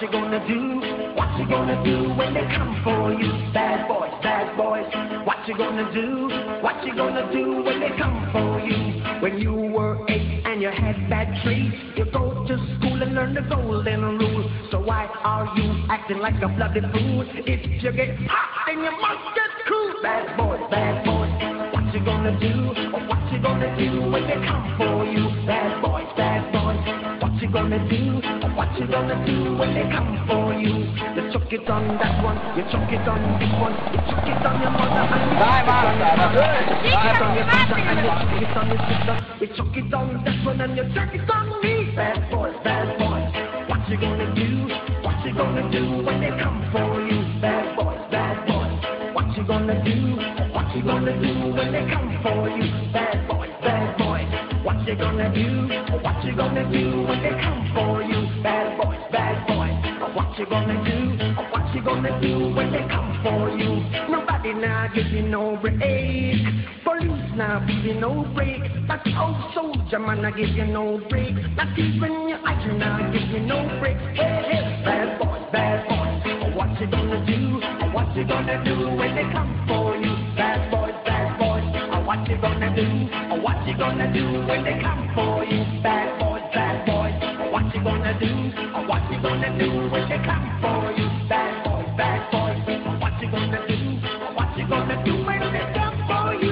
you gonna do? What you gonna do when they come for you? Bad boys, bad boys. What you gonna do? What you gonna do when they come for you? When you were 8 and you had bad traits, you go to school and learn the golden rule. So why are you acting like a bloody fool? If you get hot, then you must get cool. Bad boys, bad boys. What you gonna do? What you gonna do when they come for you? Bad boys, bad boys. What you gonna do? What you gonna do when they come for you? You chuck it on that one, you chuck it on this one, you chuck it on your mother and you chuck it on your father. You chuck it on your brother and you chuck it on your sister. You chuck it on that one and you chuck it on me. Bad boys, bad boys. What you gonna do? What you gonna do when they come for you? Bad boys, bad boys. What you gonna do? What you gonna do when they come for you? Bad boys, bad boys. What you gonna do? What you gonna do when they come for you? Bad boys, bad boys. What you gonna do? What you gonna do when they come for you? Nobody now give you no break. Police now give you no break. That old soldier man I give you no break. Not even your iron now give you no break. Hey, hey, bad boys, bad boys. What you gonna do? What you gonna do when they come for you? Bad boys, bad boys. What you gonna do? What you gonna do when they come for you? Bad boys, bad boys. What you gonna do? What you gonna do when they come for you? Bad boys, bad boys. What you gonna do? What you gonna do when they come for you?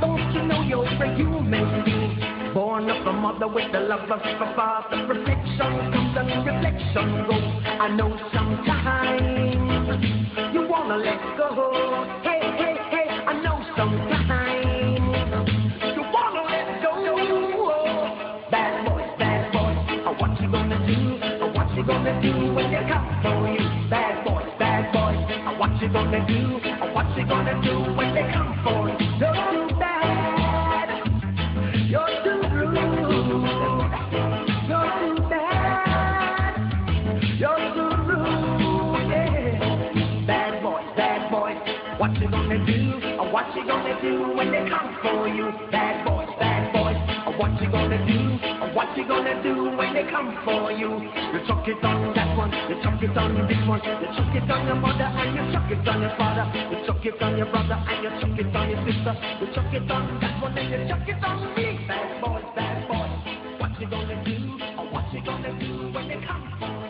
Don't you know you're a human being? Born of a mother with the love of a father. Reflection comes and reflection goes. I know sometimes you wanna let go. Hey, hey, hey, I know sometimes you wanna let go. Bad boys, bad boys. What you gonna do? What you gonna do when they come for you? Bad boys, bad boys. What you gonna do? What you gonna do when they come for you? You're too bad. You're too rude. You're too bad. You're too rude. Yeah. Bad boys, bad boys. What you gonna do? What you gonna do when they come for you? Bad boys, bad boys. What you gonna do? What you gonna do when they come for you? You chuck it on that one, you chuck it on this one, you chuck it on your mother and you chuck it on your father, you chuck it on your brother and you chuck it on your sister, you chuck it on that one and you chuck it on me. Bad boys, bad boys. What you gonna do? What you gonna do when they come for you?